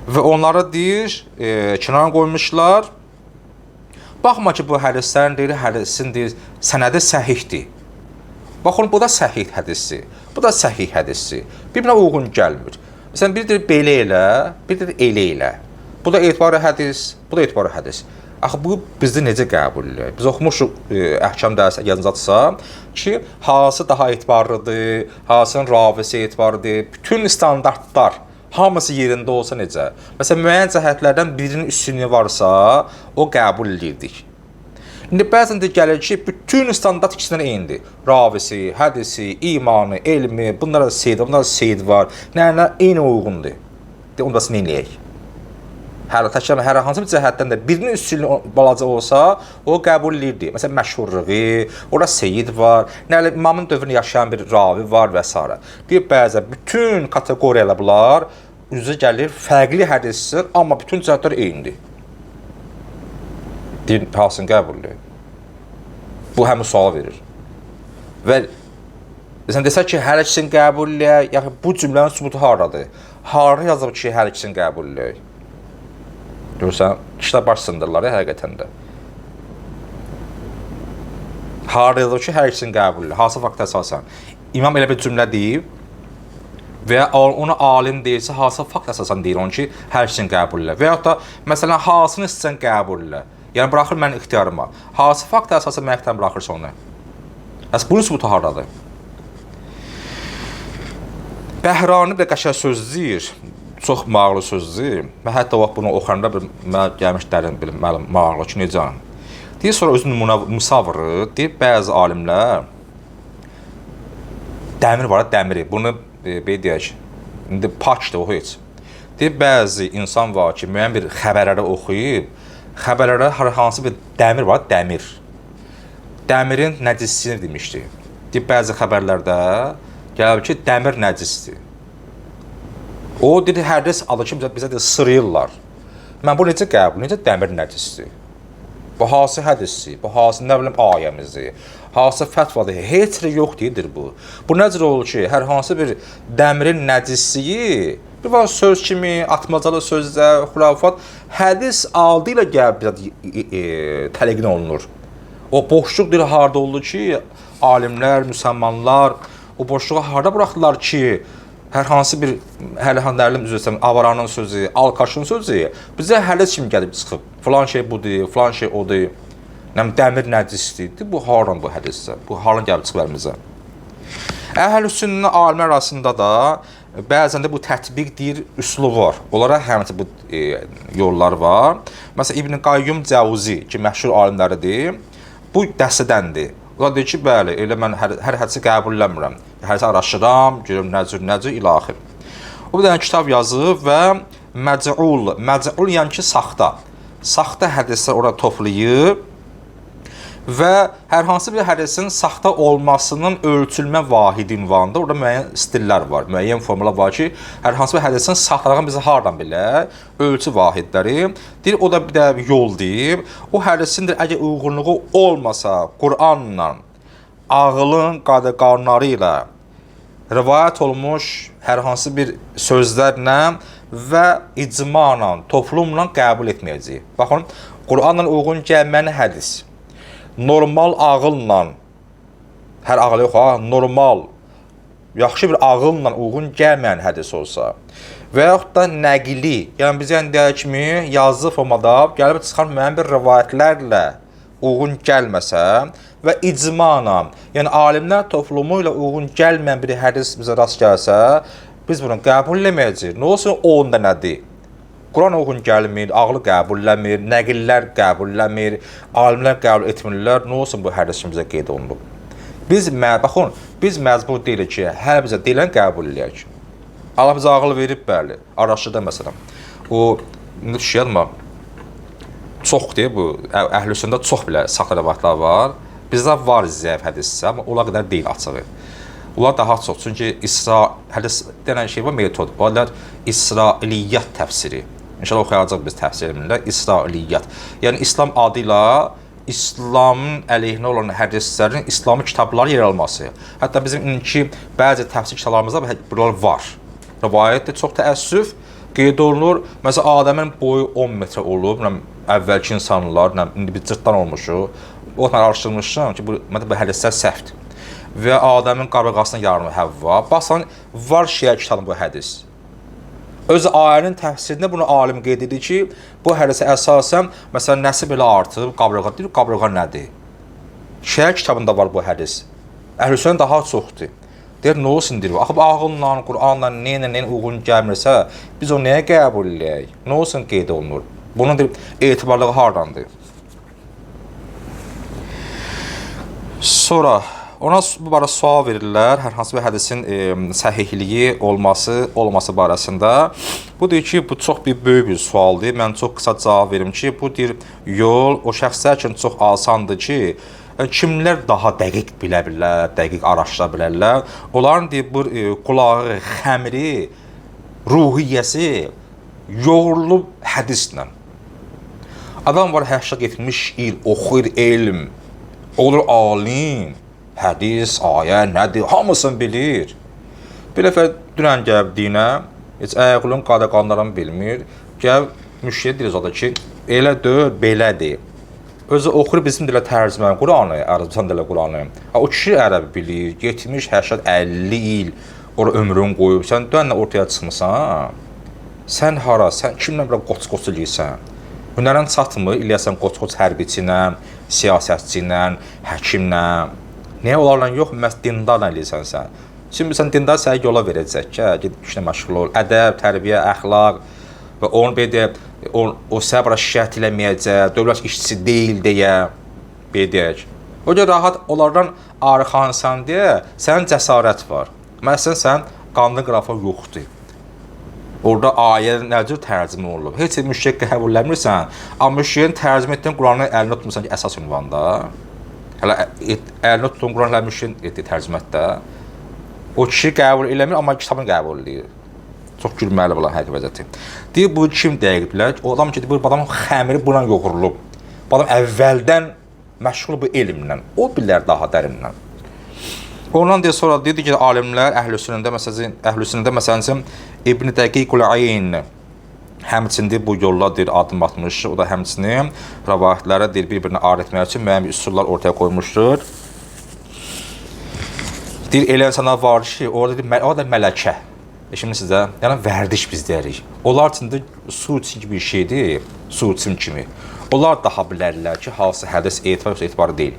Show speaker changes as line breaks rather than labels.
və onlara deyir, kənara qoymuşlar. Baxma ki, bu hədislərin deyir, hədisin deyir, sənədi səhihdir. Baxın, bu da səhih hədisdir. Bu da səhih hədisdir. Bir-birinə uyğun gəlmir. Məsələn, biri deyir, belə elə, biri deyir, elə elə. Bu da etibarı hədis, bu da etibarı hədis. Axı, bu bizdə necə qəbul edilir? Biz oxumuşuq əhkam dərsi yazıcısa ki, hansı daha etibarlıdır, hansının ravisi etibarlıdır, bütün standartlar hamısı yerində olsa necə? Məsələn, müəyyən cəhətlərdən birinin üstünlüyü varsa, o qəbul edirdik. İndi bəzən də gəlir ki, bütün standart ikisindən eynidir. Ravisi, hədisi, imanı, elmi, bunlara seyid var. Nə eyni uyğundur. Onu da neyləyək? Hər hansı bir cəhətdən də birinin üstünlüyü balaca olsa, o qəbul edirdi. Məsələn, məşhurluğu, orada seyid var, imamın dövründə yaşayan bir ravi var və s. Deyib, bəzən bütün kateqoriyalar bunlar üzə gəlir, fərqli hədisdir, amma bütün cəhətlər eynidir. Deyir, hansını qəbul edir? Bu həmin sual verir. Və desək ki, hər ikisini qəbul edir, yaxud bu cümlənin sübutu haradır? Harada yazıb ki, hər ikisini qəbul edir? Görürsən, kişilər baş sındırırlar həqiqətən də. Harada yazıb ki, hər ikisini qəbul edir? Hansı fakta əsasən? İmam elə bir cümlə deyib və ya onu alim deyirsə, hansı fakta əsasən deyir onu ki, hər ikisini qəbul edir? Və yaxud da, məsələn, hansını istəsən qəbul edir? Yəni, buraxır mən ixtiyarıma. Hansı fakta əsasən mən ixtiyarıma buraxırsa onu? Bunun sübutu haradır? Bəhrani bir qəşəng söz deyir, çox maraqlı söz deyir. Mən hətta bunu oxuyanda mənə gəlmiş dərin maraqlı ki, necə? Deyir, sonra özünün müsavırı, deyir, bəzi alimlər dəmir var, dəmiri. Bunu deyək, indi pakdır, o heç. Deyir, bəzi insan var ki, müəyyən bir xəbərləri oxuyub, xəbərlərdə hansı bir dəmir var, dəmir. Dəmirin nəcisini demişdi. Deyib, bəzi xəbərlərdə gəlir ki, dəmir nəcisdir. O, dedi, hədis adı ki, bizə deyir, sırıyırlar. Mən bu necə qəbul, necə dəmir nəcisdir? Bu hansı hədisdir, bu hansı nə bilim ayəmizdir, hansı fətvadır, heç yox deyilir bu. Bu necə olur ki, hər hansı bir dəmirin nəcisliyi, bir var söz kimi, atmacalı sözlər, xurafat, hədis adı ilə tələqin olunur. O boşluq deyil, harada oldu ki, alimlər, müsəlmanlar o boşluğa harada buraxdılar ki, hər hansı bir avaranın sözü, alkaşın sözü bizə hədis kimi gəlib çıxıb. Falan şey budur, falan şey odur. Dəmir nəcisdir. Bu haran bu hədisdir? Bu haran gəlib çıxıb əlimizə? Əhl-i-Sünnə alimlər arasında da bəzən də bu tətbiq deyir, üsulu var. Onlara həmçə bu yollar var. Məsələn, İbn Qayyum Cəvzi ki, məşhur alimləridir, bu dəstədəndir. O da deyir ki, bəli, elə mən hər hədisi qəbul eləmirəm. Hədisi araşdıram, görürüm nəcür, ilaxir. O bir dənə kitab yazıb və məc'ul yəni ki, saxta hədislər orada toplayıb və hər hansı bir hədisin saxta olmasının ölçülmə vahid ünvanında orada müəyyən stillər var, müəyyən formula var ki, hər hansı bir hədisin saxtalığını bizə haradan bilər, ölçü vahidləri. Deyir, o da bir də yol deyib, o hədisin əgər uyğunluğu olmasa Qur'anla, ağılın qanunları ilə rivayət olmuş hər hansı bir sözlərlə və icmala, toplumla qəbul etməyəcək. Baxın, Qur'anla uyğun gəlməyən hədis, normal ağılla, hər ağıl yox, normal, yaxşı bir ağılla uyğun gəlməyən hədis olsa və yaxud da nəqli, yəni bizə deyək kimi yazılı formada gəlib çıxan müəyyən bir rivayətlərlə uyğun gəlməsə və icmana, yəni alimlər toplumu ilə uyğun gəlməyən bir hədis bizə rast gəlsə, biz bunu qəbul eləməyəcəyik. Nə olsun, o onda nədir? Quran uyğun gəlmir, ağlı qəbul eləmir, nəqillər qəbul eləmir, alimlər qəbul etmirlər. Nə olsun bu hədis bizə qeyd olunub? Biz məcbur deyilik ki, hər bizə deyilən qəbul eləyək. Allah bizə ağıl verib, bəli. Araşdırda məsələn. O, indi düşüyədmə, çoxdur bu, əhl-i-sünnədə çox bilə saxta rivayətlər var. Bizdə var zəif hədissə, amma ola qədər deyil açığı. Onlar daha çox, çünki hədis denən şey var, metod. Onlar İsrailiyyat təfsiri. İnşallah oxuyacaq biz təfsir elmində, İsrailiyyat. Yəni, İslam adı ilə İslamın əleyhinə olan hədislərin İslami kitabları yer alması. Hətta bizim indiki bəzi təfsir kitablarımızda bunlar var. Rivayətdir, çox təəssüf qeyd olunur. Məsələn, Adəmin boyu 10 metr olub, əvvəlki insanlar, indi biz cırtdan olmuşuq. Ondan araşdırmışam ki, bu hədislər səhvdir. Və Adəmin qabırğasına yarımı Həvva. Baxsan, var Şiə kitabında bu hədis. Öz ayənin təfsirində bunu alim qeyd edir ki, bu hədisə əsasən, məsələn, nəsi belə artıb, qabırğa deyir, qabırğa nədir? Şiə kitabında var bu hədis. Əhlüsünnə daha çoxdur. Deyir, nə olsun deyir, axı ağılla, Qur'anla, neylə uyğun gəlmirsə, biz o nəyə qəbul edək? Nə olsun qeyd olunur? Bunun etibarlığı hardandır? Sonra, ona bu barədə sual verirlər, hər hansı bir hədisin səhihliyi olması barəsində. Bu deyir ki, bu çox böyük bir sualdır. Mən çox qısa cavab verim ki, bu deyir, yol o şəxslər üçün çox asandır ki, kimlər daha dəqiq bilə bilər, dəqiq araşdıra bilərlər. Onların deyir, bu qulağı, xəmri, ruhiyyəsi yoğrulub hədislə. Adam var 80-70 il oxuyur elm, olur alim, hədis, ayə, nədir, hamısını bilir. Bir dəfə dünən gəlib dinə, heç ayaqlının qadaqanlarını bilmir. Gəlib müştəri deyir zada ki, elə deyil, belədir. Özü oxuyur bizim dilə tərcüməni Quranı, Ərəbistan dilə Quranı. O kişi ərəbi bilir, 70, 80, 50 il orada ömrün qoyub. Sən dönlə ortaya çıxmısan. Sən hara, sən kimlə belə qoç-qoç eləyirsən? Hünərin çatmır, eləyəsən qoç-qoç hərbiçi ilə, siyasətçi ilə, həkimlə. Niyə onlarla yox, məhz dindarla eləyirsən sən? Şimdi sən dindar səni yola verəcək ki, ged işlə məşğul ol. Ədəb, tərbiyə, əxlaq və onu belə o səbra şikayət eləməyəcək, dövlət işçisi deyil deyə deyək. O görə rahat onlardan arxansan deyə sənin cəsarət var. Məsələn, sən qanlı qırafa yoxdur. Orada ayə necə tərcümə olunub? Heç bir müştəq qəbul eləmirsən, amma müştəqin tərcümə etdiyin Quranı əlində tutmusan ki, əsas ünvanda. Hələ əlində tutduğun Quranı müştəqin tərcümətdə. O kişi qəbul eləmir, amma kitabını qəbul edir. Çox gülməli olan həqiqəti. Deyir, bu kim dəqiq bilər? O adam ki, bu adamın xəmiri buna yoğurulub. Bu adam əvvəldən məşğul bu elmlə. O bilər daha dərindən. Ondan deyə sonra dedi ki, alimlər əhlüsünnədə məsələn İbn Dəqiqul Ayn həmçində bu yolla deyir adım atmış. O da həmçinin rəvayətlərə deyir bir-birinə aid etmək üçün müəyyən üsullar ortaya qoymuşdur. Deyir elə insanlar var ki, orada deyir, o da mələkə. Şimdi sizə, yəni vərdiş biz deyirik. Onlar üçün də su için gibi bir şeydir, su için kimi. Onlar daha bilərlər ki, hansı hədis etibar yoxsa etibarı deyil.